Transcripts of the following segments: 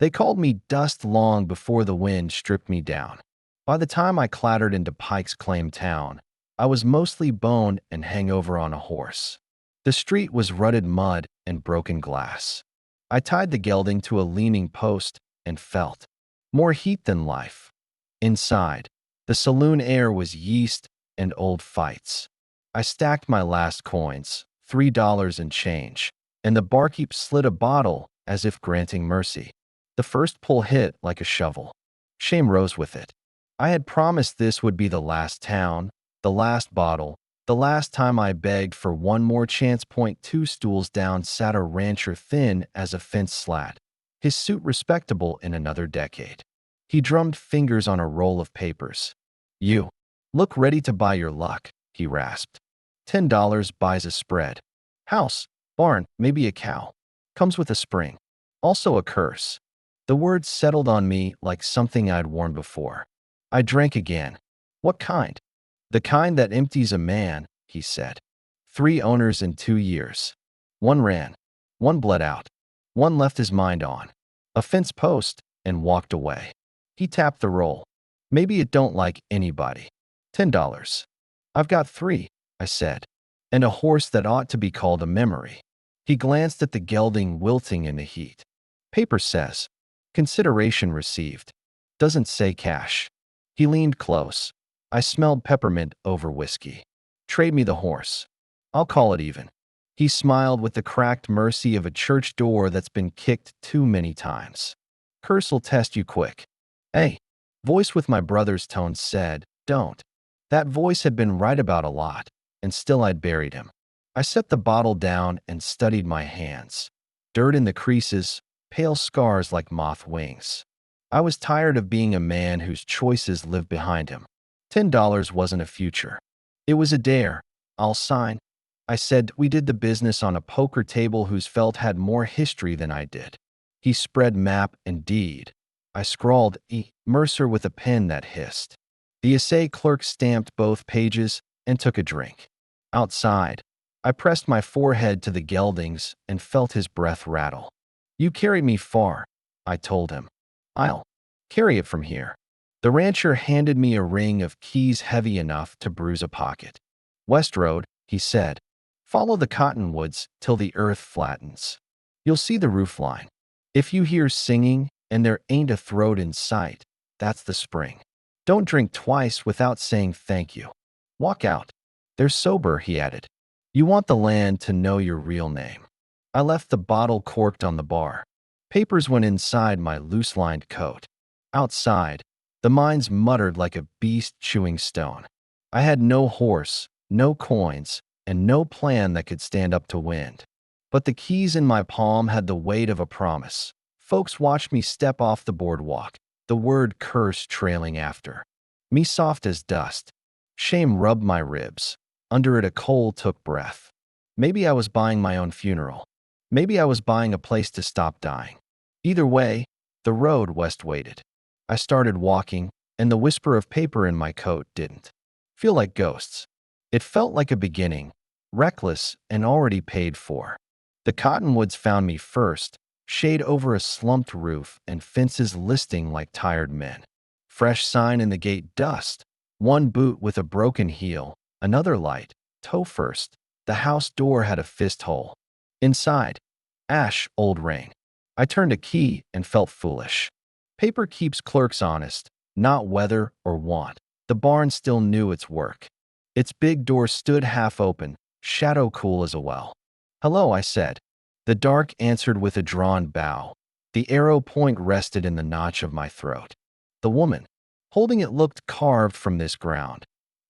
They called me dust long before the wind stripped me down. By the time I clattered into Pike's claim town, I was mostly boned and hangover on a horse. The street was rutted mud and broken glass. I tied the gelding to a leaning post and felt more heat than life. Inside, the saloon air was yeast and old fights. I stacked my last coins, $3 and change, and the barkeep slid a bottle as if granting mercy. The first pull hit like a shovel. Shame rose with it. I had promised this would be the last town, the last bottle, the last time I begged for one more chance. 2 stools down sat a rancher thin as a fence slat, his suit respectable in another decade. He drummed fingers on a roll of papers. You look ready to buy your luck, he rasped. $10 buys a spread. House, barn, maybe a cow. Comes with a spring. Also a curse. The words settled on me like something I'd worn before. I drank again. What kind? The kind that empties a man, he said. 3 owners in 2 years. One ran. One bled out. One left his mind on a fence post and walked away. He tapped the roll. Maybe it don't like anybody. $10. I've got 3, I said, and a horse that ought to be called a memory. He glanced at the gelding wilting in the heat. Paper says, consideration received. Doesn't say cash. He leaned close. I smelled peppermint over whiskey. Trade me the horse. I'll call it even. He smiled with the cracked mercy of a church door that's been kicked too many times. Curse'll test you quick. Hey, voice with my brother's tone said, don't. That voice had been right about a lot, and still I'd buried him. I set the bottle down and studied my hands. Dirt in the creases, pale scars like moth wings. I was tired of being a man whose choices lived behind him. $10 wasn't a future. It was a dare. I'll sign. I said we did the business on a poker table whose felt had more history than I did. He spread map and deed. I scrawled Mercer with a pen that hissed. The assay clerk stamped both pages and took a drink. Outside, I pressed my forehead to the geldings and felt his breath rattle. You carried me far, I told him. I'll carry it from here. The rancher handed me a ring of keys heavy enough to bruise a pocket. West Road, he said. Follow the cottonwoods till the earth flattens. You'll see the roof line. If you hear singing and there ain't a throat in sight, that's the spring. Don't drink twice without saying thank you. Walk out. They're sober, he added. You want the land to know your real name. I left the bottle corked on the bar. Papers went inside my loose-lined coat. Outside, the mines muttered like a beast chewing stone. I had no horse, no coins, and no plan that could stand up to wind. But the keys in my palm had the weight of a promise. Folks watched me step off the boardwalk, the word curse trailing after. Me soft as dust. Shame rubbed my ribs. Under it a coal took breath. Maybe I was buying my own funeral. Maybe I was buying a place to stop dying. Either way, the road west waited. I started walking, and the whisper of paper in my coat didn't feel like ghosts. It felt like a beginning, reckless and already paid for. The cottonwoods found me first, shade over a slumped roof and fences listing like tired men. Fresh sign in the gate dust, one boot with a broken heel, another light, toe first. The house door had a fist hole. Inside, ash, old rain. I turned a key and felt foolish. Paper keeps clerks honest, not weather or want. The barn still knew its work. Its big door stood half open, shadow cool as a well. Hello, I said. The dark answered with a drawn bow. The arrow point rested in the notch of my throat. The woman, holding it, looked carved from this ground.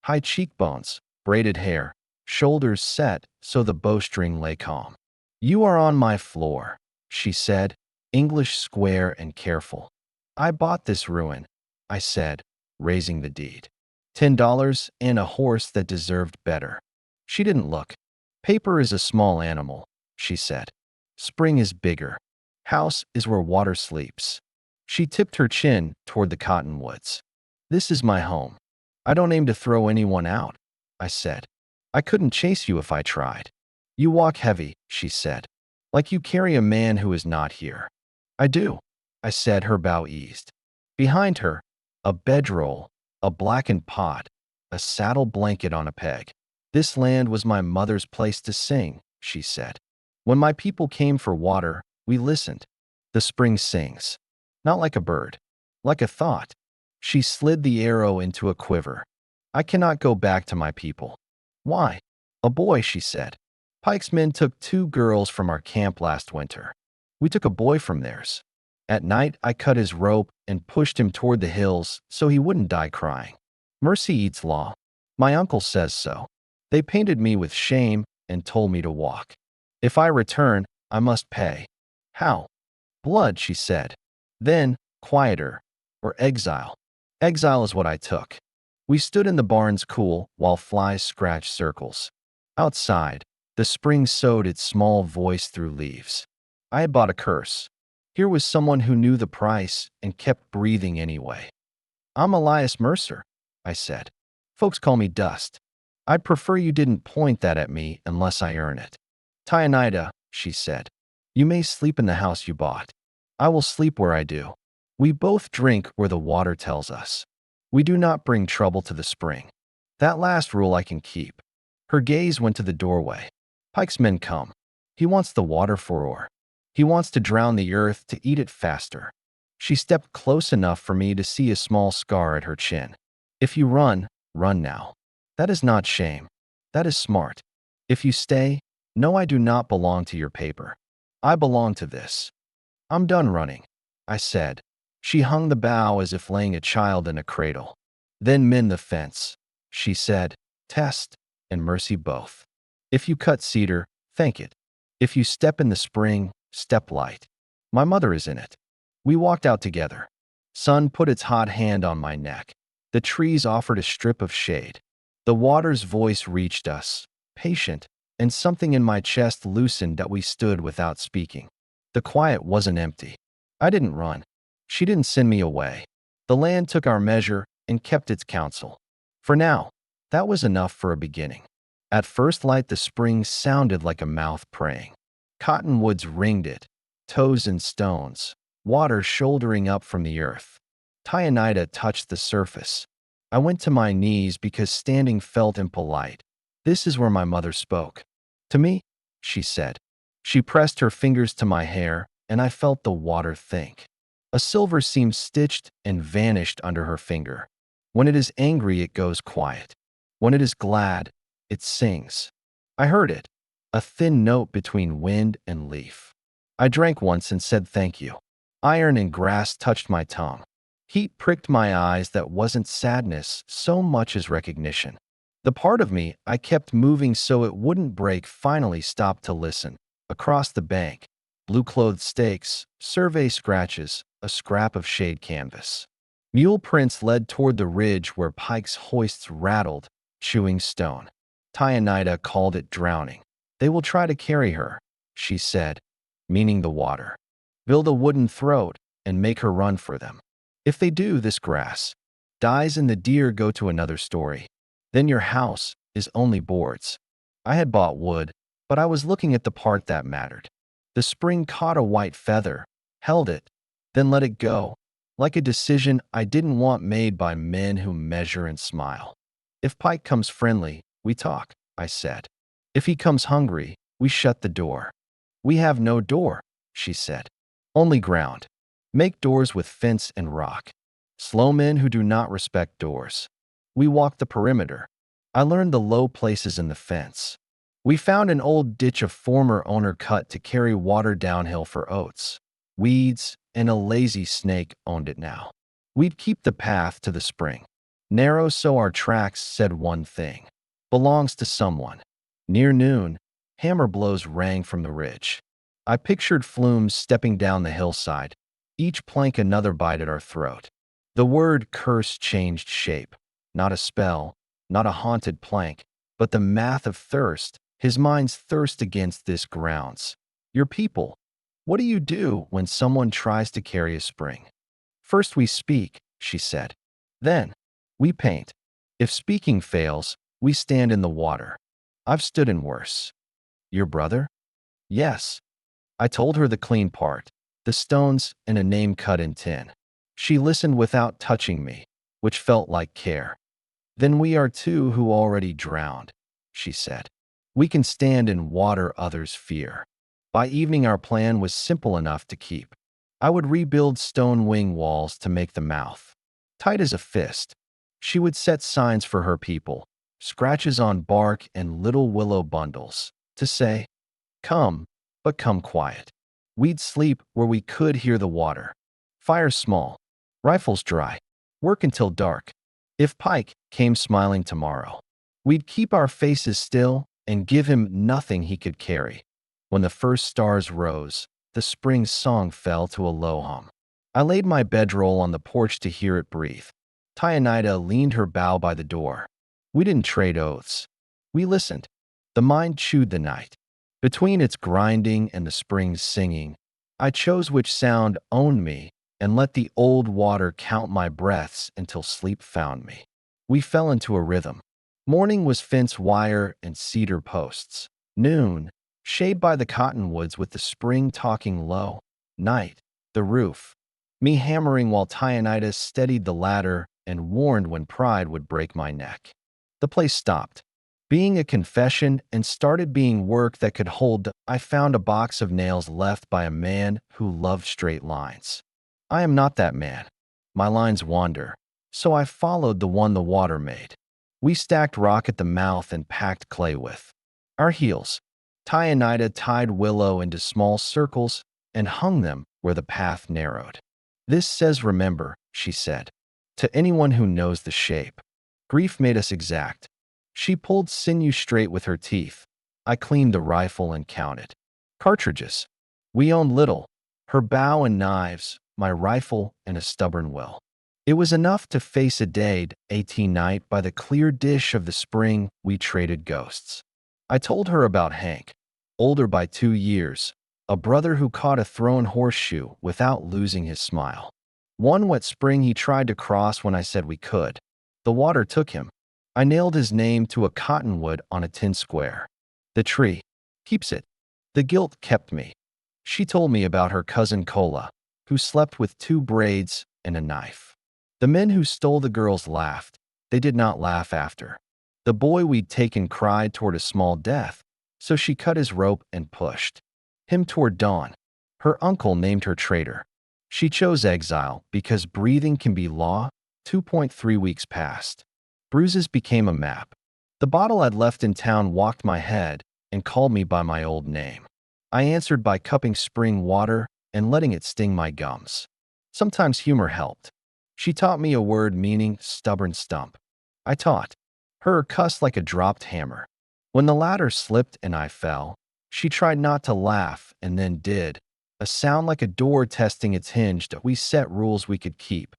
High cheekbones, braided hair, shoulders set so the bowstring lay calm. You are on my floor, she said, English square and careful. I bought this ruin, I said, raising the deed. $10 and a horse that deserved better. She didn't look. Paper is a small animal, she said. Spring is bigger. House is where water sleeps. She tipped her chin toward the cottonwoods. This is my home. I don't aim to throw anyone out, I said. I couldn't chase you if I tried. You walk heavy, she said, like you carry a man who is not here. I do. I said, her bow eased. Behind her, a bedroll, a blackened pot, a saddle blanket on a peg. This land was my mother's place to sing, she said. When my people came for water, we listened. The spring sings. Not like a bird, like a thought. She slid the arrow into a quiver. I cannot go back to my people. Why? A boy, she said. Pike's men took 2 girls from our camp last winter. We took a boy from theirs. At night, I cut his rope and pushed him toward the hills so he wouldn't die crying. Mercy eats law. My uncle says so. They painted me with shame and told me to walk. If I return, I must pay. How? Blood, she said. Then, quieter, or exile. Exile is what I took. We stood in the barn's cool while flies scratched circles. Outside, the spring sowed its small voice through leaves. I had bought a curse. Here was someone who knew the price and kept breathing anyway. I'm Elias Mercer, I said. Folks call me Dust. I'd prefer you didn't point that at me unless I earn it. Tyanita, she said. You may sleep in the house you bought. I will sleep where I do. We both drink where the water tells us. We do not bring trouble to the spring. That last rule I can keep. Her gaze went to the doorway. Pike's men come. He wants the water for ore. He wants to drown the earth to eat it faster. She stepped close enough for me to see a small scar at her chin. If you run, run now. That is not shame. That is smart. If you stay, know I do not belong to your paper. I belong to this. I'm done running, I said. She hung the bow as if laying a child in a cradle. Then mend the fence, she said. Test and Mercy both. If you cut cedar, thank it. If you step in the spring, step light. My mother is in it. We walked out together. Sun put its hot hand on my neck. The trees offered a strip of shade. The water's voice reached us, patient, and something in my chest loosened that we stood without speaking. The quiet wasn't empty. I didn't run. She didn't send me away. The land took our measure and kept its counsel. For now, that was enough for a beginning. At first light, the spring sounded like a mouth praying. Cottonwoods ringed it, toes and stones, water shouldering up from the earth. Tyanita touched the surface. I went to my knees because standing felt impolite. This is where my mother spoke. To me, she said. She pressed her fingers to my hair, and I felt the water think. A silver seam stitched and vanished under her finger. When it is angry, it goes quiet. When it is glad, it sings. I heard it, a thin note between wind and leaf. I drank once and said thank you. Iron and grass touched my tongue. Heat pricked my eyes that wasn't sadness so much as recognition. The part of me I kept moving so it wouldn't break finally stopped to listen. Across the bank, blue-clothed stakes, survey scratches, a scrap of shade canvas. Mule prints led toward the ridge where Pike's hoists rattled, chewing stone. Tyanita called it drowning. They will try to carry her, she said, meaning the water. Build a wooden throat and make her run for them. If they do, this grass dies and the deer go to another story. Then your house is only boards. I had bought wood, but I was looking at the part that mattered. The spring caught a white feather, held it, then let it go, like a decision I didn't want made by men who measure and smile. If Pike comes friendly, we talk, I said. If he comes hungry, we shut the door. We have no door, she said. Only ground. Make doors with fence and rock. Slow men who do not respect doors. We walked the perimeter. I learned the low places in the fence. We found an old ditch a former owner cut to carry water downhill for oats. Weeds and a lazy snake owned it now. We'd keep the path to the spring. Narrow so our tracks said one thing. Belongs to someone. Near noon, hammer blows rang from the ridge. I pictured flumes stepping down the hillside, each plank another bite at our throat. The word curse changed shape. Not a spell, not a haunted plank, but the math of thirst, his mind's thirst against this grounds. Your people, what do you do when someone tries to carry a spring? First we speak, she said. Then, we paint. If speaking fails, we stand in the water. I've stood in worse. Your brother? Yes. I told her the clean part. the stones, and a name cut in tin. She listened without touching me, which felt like care. Then we are two who already drowned, she said. We can stand in water others fear. By evening, our plan was simple enough to keep. I would rebuild stone wing walls to make the mouth tight as a fist. She would set signs for her people, scratches on bark and little willow bundles, to say, "Come, but come quiet." We'd sleep where we could hear the water. Fire small, rifles dry, work until dark. If Pike came smiling tomorrow, we'd keep our faces still and give him nothing he could carry. When the first stars rose, the spring song fell to a low hum. I laid my bedroll on the porch to hear it breathe. Tyanita leaned her bow by the door. We didn't trade oaths. We listened. The mind chewed the night. Between its grinding and the spring's singing, I chose which sound owned me and let the old water count my breaths until sleep found me. We fell into a rhythm. Morning was fence wire and cedar posts. Noon, shade by the cottonwoods with the spring talking low. Night, the roof. Me hammering while Tyanita steadied the ladder and warned when pride would break my neck. The place stopped being a confession and started being work that could hold. I found a box of nails left by a man who loved straight lines. I am not that man. My lines wander, so I followed the one the water made. We stacked rock at the mouth and packed clay with our heels. Tyanita tied willow into small circles and hung them where the path narrowed. "This says remember," she said, "to anyone who knows the shape." Grief made us exact. She pulled sinew straight with her teeth. I cleaned the rifle and counted cartridges. We owned little, her bow and knives, my rifle, and a stubborn will. It was enough to face a day, 18 night by the clear dish of the spring. We traded ghosts. I told her about Hank, older by 2 years, a brother who caught a thrown horseshoe without losing his smile. One wet spring he tried to cross when I said we could. The water took him. I nailed his name to a cottonwood on a tin square. The tree keeps it. The guilt kept me. She told me about her cousin Cola, who slept with 2 braids and a knife. The men who stole the girls laughed. They did not laugh after. The boy we'd taken cried toward a small death, so she cut his rope and pushed him toward dawn. Her uncle named her traitor. She chose exile because breathing can be law. 2.3 weeks passed. Bruises became a map. The bottle I'd left in town walked my head and called me by my old name. I answered by cupping spring water and letting it sting my gums. Sometimes humor helped. She taught me a word meaning stubborn stump. I taught her cuss like a dropped hammer. When the ladder slipped and I fell, she tried not to laugh and then did. A sound like a door testing its hinge. We set rules we could keep.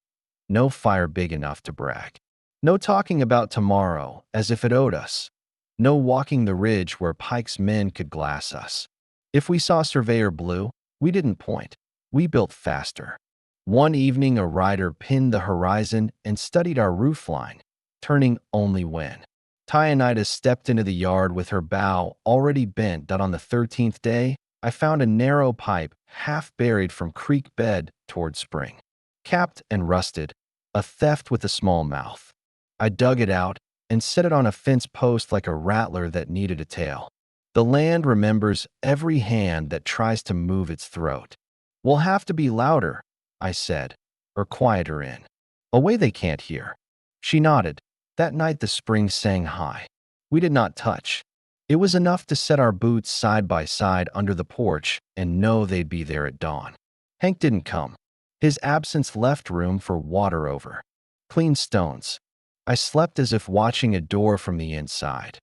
No fire big enough to brag. No talking about tomorrow as if it owed us. No walking the ridge where Pike's men could glass us. If we saw Surveyor Blue, we didn't point. We built faster. One evening, a rider pinned the horizon and studied our roofline, turning only when Tyanita stepped into the yard with her bow already bent. That on the 13th day, I found a narrow pipe half buried from creek bed toward spring. Capped and rusted, a theft with a small mouth. I dug it out and set it on a fence post like a rattler that needed a tail. The land remembers every hand that tries to move its throat. "We'll have to be louder," I said, "or quieter in a way they can't hear." She nodded. That night the spring sang high. We did not touch. It was enough to set our boots side by side under the porch and know they'd be there at dawn. Hank didn't come. His absence left room for water over clean stones. I slept as if watching a door from the inside.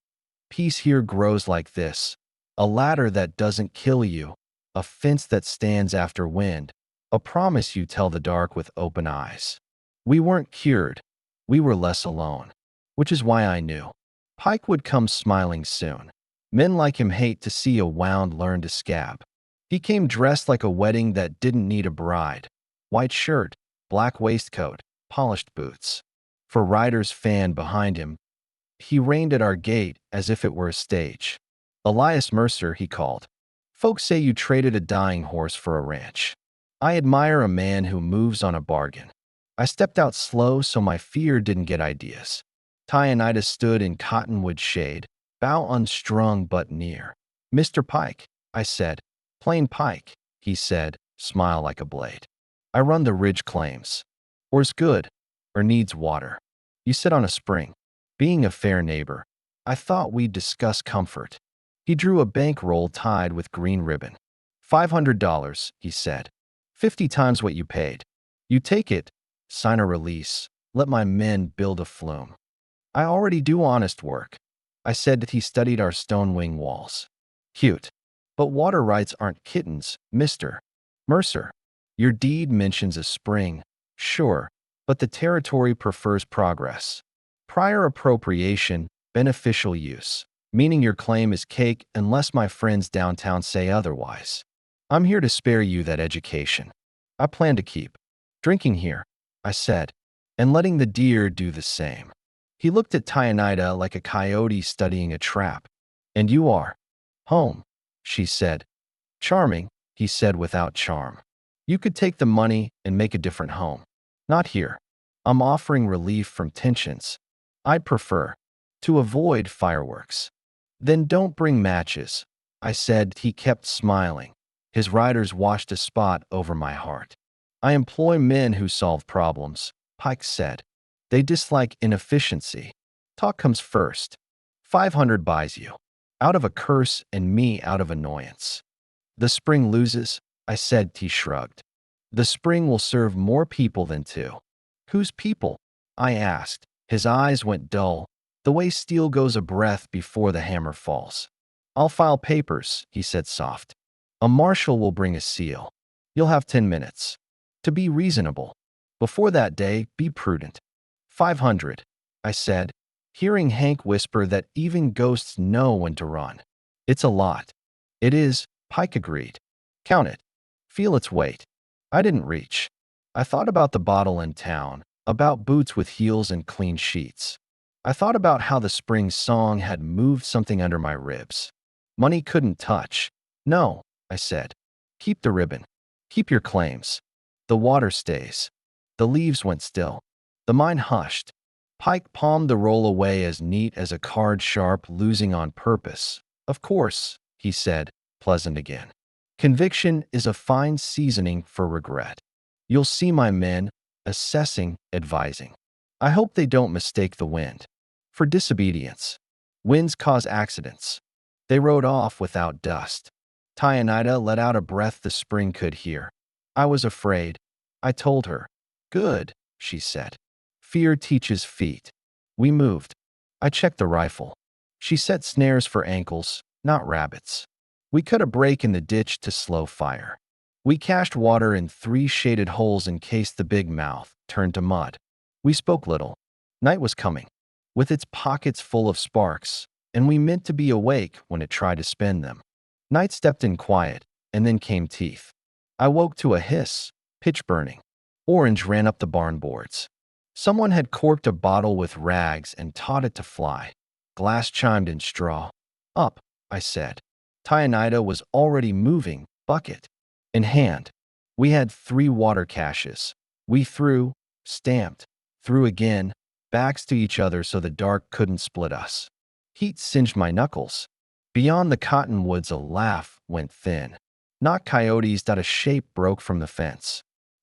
Peace here grows like this. A ladder that doesn't kill you. A fence that stands after wind. A promise you tell the dark with open eyes. We weren't cured. We were less alone. Which is why I knew Pike would come smiling soon. Men like him hate to see a wound learn to scab. He came dressed like a wedding that didn't need a bride. White shirt, black waistcoat, polished boots. For riders fanned behind him, he reined at our gate as if it were a stage. "Elias Mercer," he called. "Folks say you traded a dying horse for a ranch." I admire a man who moves on a bargain. I stepped out slow so my fear didn't get ideas. Tyanita stood in cottonwood shade, bow unstrung but near. "Mr. Pike," I said. "Plain Pike," he said, smile like a blade. "I run the ridge claims. Or's good, or needs water. You sit on a spring." Being a fair neighbor, I thought we'd discuss comfort. He drew a bankroll tied with green ribbon. $500, he said. 50 times what you paid. You take it, sign a release, let my men build a flume. I already do honest work. I said that he studied our stone wing walls. Cute. But water rights aren't kittens, Mr. Mercer. Your deed mentions a spring, sure, but the territory prefers progress. Prior appropriation, beneficial use, meaning your claim is cake unless my friends downtown say otherwise. I'm here to spare you that education. I plan to keep drinking here, I said, and letting the deer do the same. He looked at Tyanita like a coyote studying a trap. "And you are home," she said. "Charming," he said without charm. "You could take the money and make a different home. Not here. I'm offering relief from tensions. I'd prefer to avoid fireworks." "Then don't bring matches," I said. He kept smiling. His riders washed a spot over my heart. "I employ men who solve problems," Pike said. "They dislike inefficiency. Talk comes first. 500 buys you. Out of a curse and me out of annoyance." "The spring loses," I said. He shrugged. "The spring will serve more people than two." "Whose people?" I asked. His eyes went dull, the way steel goes a breath before the hammer falls. "I'll file papers," he said soft. "A marshal will bring a seal. You'll have 10 minutes. To be reasonable. Before that day, be prudent." 500, I said, hearing Hank whisper that even ghosts know when to run. "It's a lot." "It is," Pike agreed. "Count it. Feel its weight." I didn't reach. I thought about the bottle in town, about boots with heels and clean sheets. I thought about how the spring song had moved something under my ribs. Money couldn't touch. "No," I said. "Keep the ribbon. Keep your claims. The water stays." The leaves went still. The mine hushed. Pike palmed the roll away as neat as a card sharp losing on purpose. "Of course," he said, pleasant again. "Conviction is a fine seasoning for regret. You'll see my men, assessing, advising. I hope they don't mistake the wind for disobedience. Winds cause accidents." They rode off without dust. Tyanita let out a breath the spring could hear. "I was afraid," I told her. "Good," she said. "Fear teaches feet." We moved. I checked the rifle. She set snares for ankles, not rabbits. We cut a break in the ditch to slow fire. We cached water in 3 shaded holes in case the big mouth turned to mud. We spoke little. Night was coming, with its pockets full of sparks, and we meant to be awake when it tried to spend them. Night stepped in quiet, and then came teeth. I woke to a hiss, pitch burning. Orange ran up the barn boards. Someone had corked a bottle with rags and taught it to fly. Glass chimed in straw. "Up," I said. Tyanita was already moving, bucket in hand. We had 3 water caches. We threw, stamped, threw again, backs to each other so the dark couldn't split us. Heat singed my knuckles. Beyond the cottonwoods a laugh went thin. Not coyotes that a shape broke from the fence.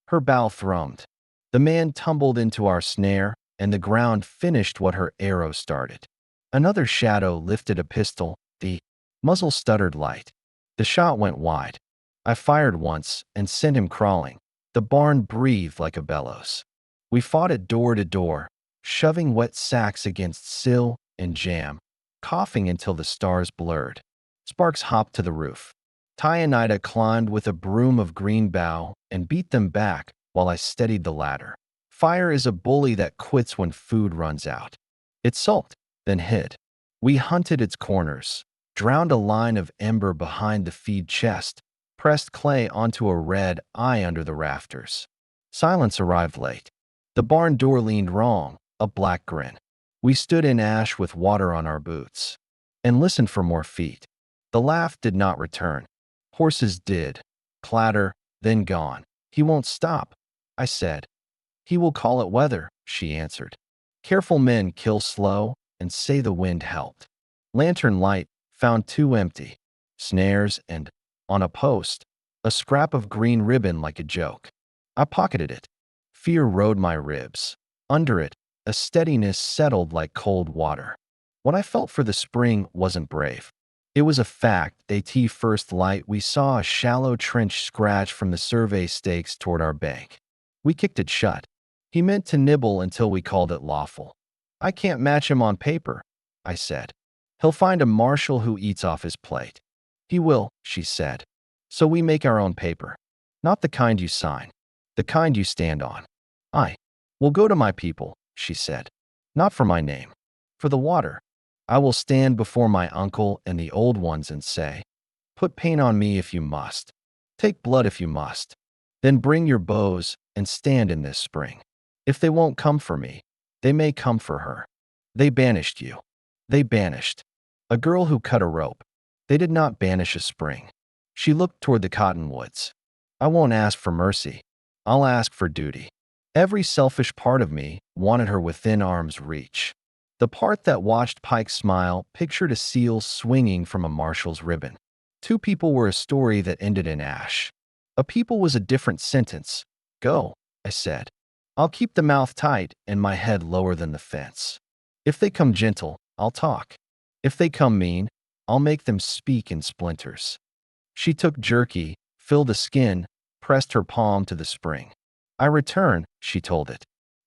Her bow thrummed. The man tumbled into our snare, and the ground finished what her arrow started. Another shadow lifted a pistol, the muzzle stuttered light. The shot went wide. I fired once and sent him crawling. The barn breathed like a bellows. We fought it door to door, shoving wet sacks against sill and jamb, coughing until the stars blurred. Sparks hopped to the roof. Tyanita climbed with a broom of green bough and beat them back while I steadied the ladder. Fire is a bully that quits when food runs out. It sulked, then hid. We hunted its corners, drowned a line of ember behind the feed chest, pressed clay onto a red eye under the rafters. Silence arrived late. The barn door leaned wrong, a black grin. We stood in ash with water on our boots and listened for more feet. The laugh did not return. Horses did. Clatter, then gone. He won't stop, I said. He will call it weather, she answered. Careful men kill slow and say the wind helped. Lantern light found two empty snares and, on a post, a scrap of green ribbon like a joke. I pocketed it. Fear rode my ribs. Under it, a steadiness settled like cold water. What I felt for the spring wasn't brave. It was a fact. At first light, we saw a shallow trench scratch from the survey stakes toward our bank. We kicked it shut. He meant to nibble until we called it lawful. I can't match him on paper, I said. He'll find a marshal who eats off his plate. He will, she said. So we make our own paper. Not the kind you sign, the kind you stand on. I will go to my people, she said. Not for my name, for the water. I will stand before my uncle and the old ones and say, put pain on me if you must. Take blood if you must. Then bring your bows and stand in this spring. If they won't come for me, they may come for her. They banished you. They banished a girl who cut a rope. They did not banish a spring. She looked toward the cottonwoods. I won't ask for mercy. I'll ask for duty. Every selfish part of me wanted her within arm's reach. The part that watched Pike smile pictured a seal swinging from a marshal's ribbon. Two people were a story that ended in ash. A people was a different sentence. Go, I said. I'll keep the mouth tight and my head lower than the fence. If they come gentle, I'll talk. If they come mean, I'll make them speak in splinters. She took jerky, filled the skin, pressed her palm to the spring. I return, she told it.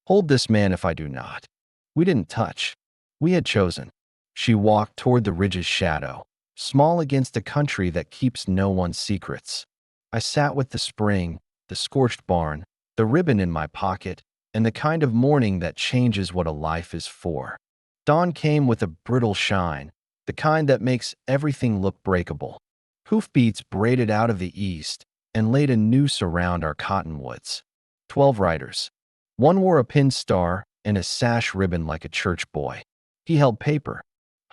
Hold this man if I do not. We didn't touch. We had chosen. She walked toward the ridge's shadow, small against a country that keeps no one's secrets. I sat with the spring, the scorched barn, the ribbon in my pocket, and the kind of morning that changes what a life is for. Dawn came with a brittle shine, the kind that makes everything look breakable. Hoofbeats braided out of the east and laid a noose around our cottonwoods. 12 riders. One wore a pin star and a sash ribbon like a church boy. He held paper.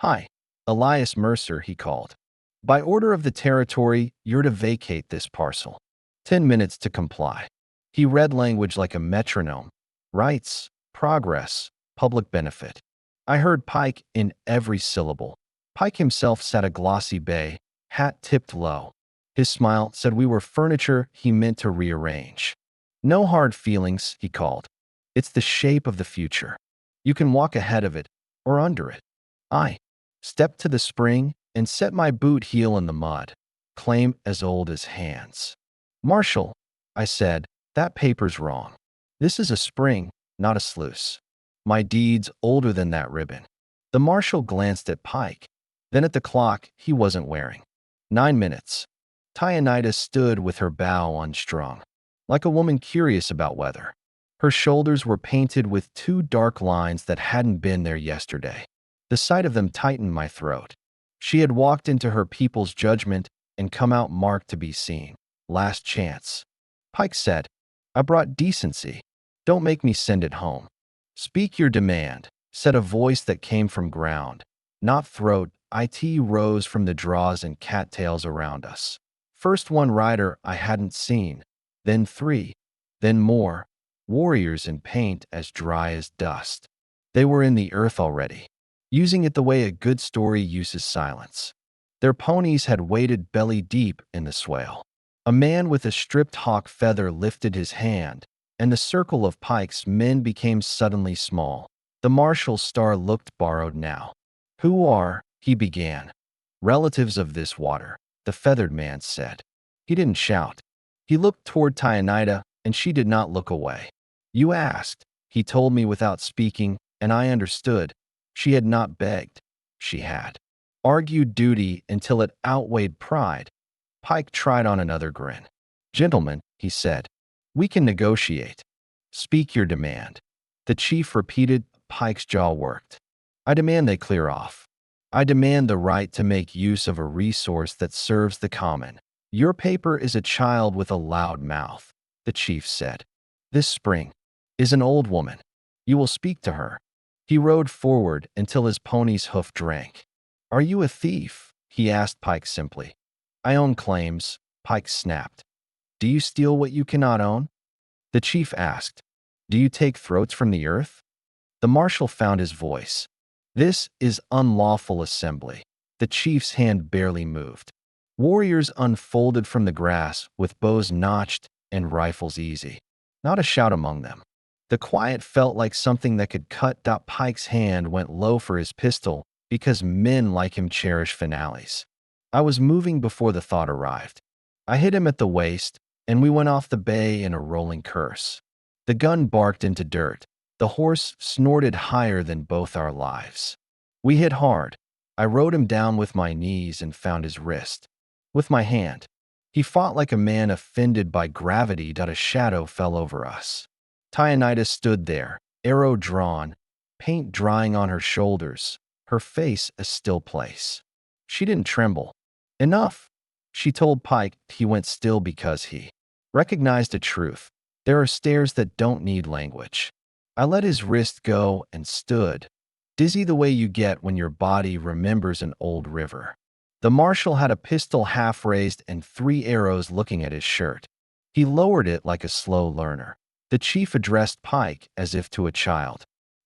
Hi, Elias Mercer, he called. By order of the territory, you're to vacate this parcel. 10 minutes to comply. He read language like a metronome. Rights, progress, public benefit. I heard Pike in every syllable. Pike himself sat a glossy bay, hat tipped low. His smile said we were furniture he meant to rearrange. No hard feelings, he called. It's the shape of the future. You can walk ahead of it or under it. I stepped to the spring and set my boot heel in the mud, claim as old as hands. Marshal, I said, that paper's wrong. This is a spring, not a sluice. My deed's older than that ribbon. The marshal glanced at Pike, then at the clock he wasn't wearing. 9 minutes. Tyanita stood with her bow unstrung, like a woman curious about weather. Her shoulders were painted with two dark lines that hadn't been there yesterday. The sight of them tightened my throat. She had walked into her people's judgment and come out marked to be seen. Last chance. Pike said, I brought decency. Don't make me send it home. Speak your demand, said a voice that came from ground, not throat. It rose from the draws and cattails around us. First one rider I hadn't seen, then 3, then more, warriors in paint as dry as dust. They were in the earth already, using it the way a good story uses silence. Their ponies had waded belly deep in the swale. A man with a stripped hawk feather lifted his hand, and the circle of Pike's men became suddenly small. The marshal's star looked borrowed now. Who are, he began. Relatives of this water, the feathered man said. He didn't shout. He looked toward Tyanita, and she did not look away. You asked, he told me without speaking, and I understood. She had not begged. She had argued duty until it outweighed pride. Pike tried on another grin. Gentlemen, he said, we can negotiate. Speak your demand. The chief repeated. Pike's jaw worked. I demand they clear off. I demand the right to make use of a resource that serves the common. Your paper is a child with a loud mouth, the chief said. This spring is an old woman. You will speak to her. He rode forward until his pony's hoof drank. Are you a thief? He asked Pike simply. I own claims, Pike snapped. Do you steal what you cannot own? The chief asked. Do you take throats from the earth? The marshal found his voice. This is unlawful assembly. The chief's hand barely moved. Warriors unfolded from the grass with bows notched and rifles easy. Not a shout among them. The quiet felt like something that could cut. Pike's hand went low for his pistol because men like him cherish finales. I was moving before the thought arrived. I hit him at the waist, and we went off the bay in a rolling curse. The gun barked into dirt. The horse snorted higher than both our lives. We hit hard. I rode him down with my knees and found his wrist. With my hand. He fought like a man offended by gravity. A shadow fell over us. Tyanita stood there, arrow drawn, paint drying on her shoulders, her face a still place. She didn't tremble. Enough, she told Pike. He went still because he recognized a truth. There are stares that don't need language. I let his wrist go and stood, dizzy the way you get when your body remembers an old river. The marshal had a pistol half raised and 3 arrows looking at his shirt. He lowered it like a slow learner. The chief addressed Pike as if to a child.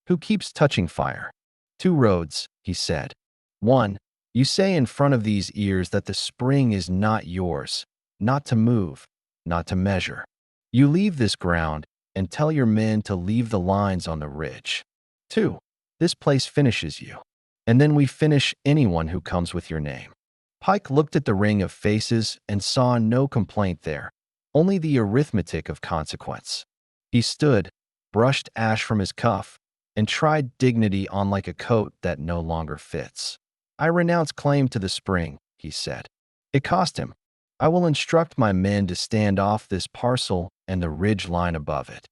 Who keeps touching fire? 2 roads, he said. 1, you say in front of these ears that the spring is not yours, not to move, not to measure. You leave this ground and tell your men to leave the lines on the ridge. 2, this place finishes you. And then we finish anyone who comes with your name. Pike looked at the ring of faces and saw no complaint there, only the arithmetic of consequence. He stood, brushed ash from his cuff, and tried dignity on like a coat that no longer fits. I renounce claim to the spring, he said. It cost him. I will instruct my men to stand off this parcel and the ridge line above it.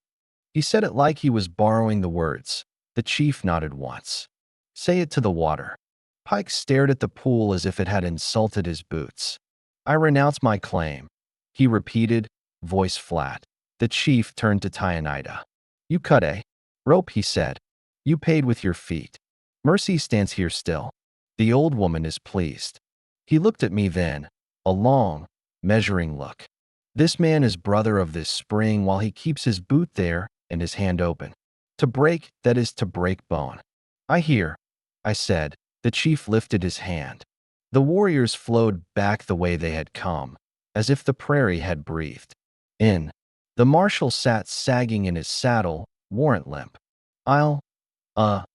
He said it like he was borrowing the words. The chief nodded once. Say it to the water. Pike stared at the pool as if it had insulted his boots. I renounce my claim, he repeated, voice flat. The chief turned to Tyanita. You cut, eh? Rope, he said. You paid with your feet. Mercy stands here still. The old woman is pleased. He looked at me then, a long, measuring look. This man is brother of this spring while he keeps his boot there and his hand open. To break, that is to break bone. I hear, I said. The chief lifted his hand. The warriors flowed back the way they had come, as if the prairie had breathed. In. The marshal sat sagging in his saddle, warrant limp. I'll,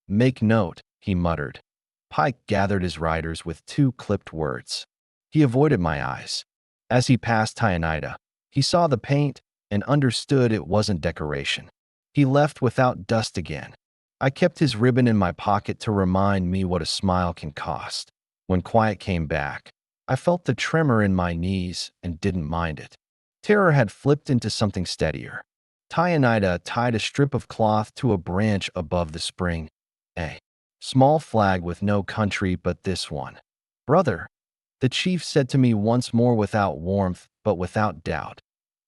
make note, he muttered. Pike gathered his riders with 2 clipped words. He avoided my eyes. As he passed Tyanita, he saw the paint and understood it wasn't decoration. He left without dust again. I kept his ribbon in my pocket to remind me what a smile can cost. When quiet came back, I felt the tremor in my knees and didn't mind it. Terror had flipped into something steadier. Tyanita tied a strip of cloth to a branch above the spring. A small flag with no country but this one. Brother, the chief said to me once more without warmth but without doubt.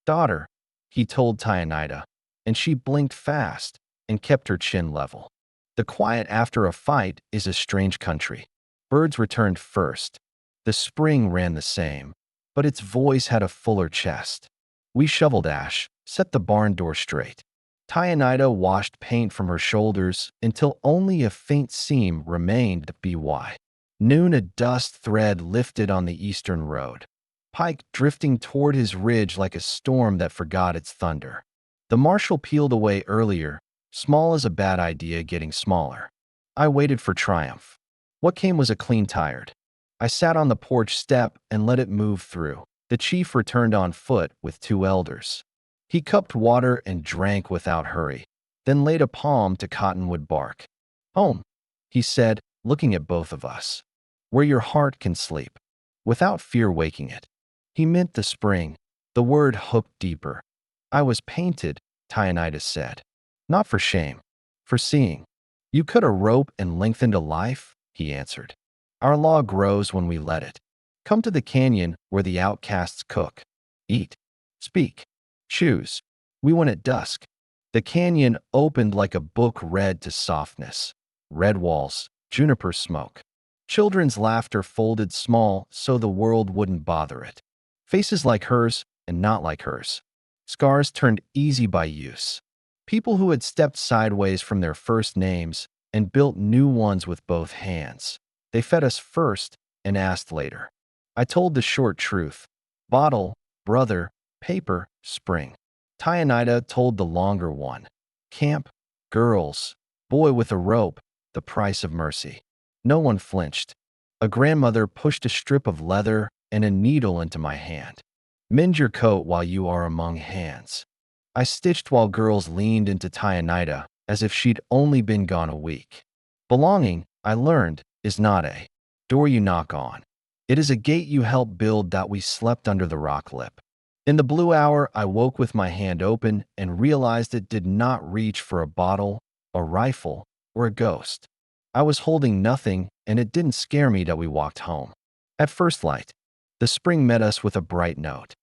Daughter, he told Tyanita, and she blinked fast and kept her chin level. The quiet after a fight is a strange country. Birds returned first. The spring ran the same, but its voice had a fuller chest. We shoveled ash, set the barn door straight. Tyanita washed paint from her shoulders until only a faint seam remained. By noon, a dust thread lifted on the eastern road. Pike drifting toward his ridge like a storm that forgot its thunder. The marshal peeled away earlier, small as a bad idea getting smaller. I waited for triumph. What came was a clean tired. I sat on the porch step and let it move through. The chief returned on foot with 2 elders. He cupped water and drank without hurry, then laid a palm to cottonwood bark. Home, he said, looking at both of us. Where your heart can sleep, without fear waking it. He meant the spring. The word hooked deeper. I was painted, Tyanita said. Not for shame, for seeing. You cut a rope and lengthened a life, he answered. Our law grows when we let it. Come to the canyon where the outcasts cook, eat, speak, choose. We went at dusk. The canyon opened like a book read to softness. Red walls, juniper smoke. Children's laughter folded small so the world wouldn't bother it. Faces like hers, and not like hers. Scars turned easy by use. People who had stepped sideways from their first names and built new ones with both hands. They fed us first and asked later. I told the short truth. Bottle, brother, paper, spring. Tyanita told the longer one. Camp, girls, boy with a rope, the price of mercy. No one flinched. A grandmother pushed a strip of leather and a needle into my hand. Mend your coat while you are among hands. I stitched while girls leaned into Tyanita as if she'd only been gone a week. Belonging, I learned, is not a door you knock on. It is a gate you help build that we slept under the rock lip. In the blue hour, I woke with my hand open and realized it did not reach for a bottle, a rifle, or a ghost. I was holding nothing, and it didn't scare me that we walked home. At first light, the spring met us with a bright note.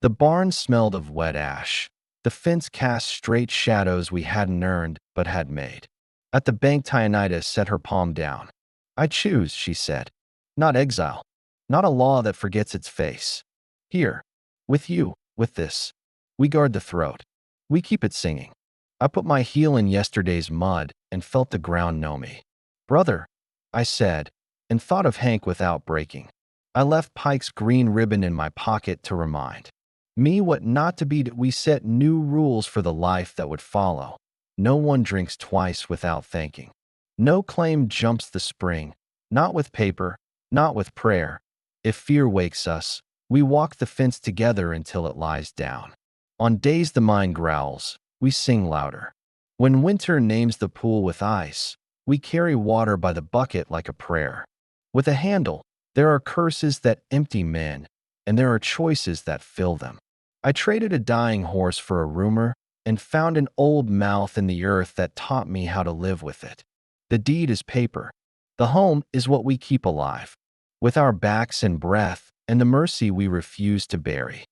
The barn smelled of wet ash. The fence cast straight shadows we hadn't earned but had made. At the bank, Tyanita set her palm down. I choose, she said. Not exile. Not a law that forgets its face. Here, with you, with this. We guard the throat. We keep it singing. I put my heel in yesterday's mud and felt the ground know me. Brother, I said, and thought of Hank without breaking. I left Pike's green ribbon in my pocket to remind me what not to be. We set new rules for the life that would follow. No one drinks twice without thanking. No claim jumps the spring, not with paper, not with prayer. If fear wakes us, we walk the fence together until it lies down. On days the mind growls, we sing louder. When winter names the pool with ice, we carry water by the bucket like a prayer. With a handle, there are curses that empty men, and there are choices that fill them. I traded a dying horse for a rumor and found an old mouth in the earth that taught me how to live with it. The deed is paper. The home is what we keep alive, with our backs and breath and the mercy we refuse to bury.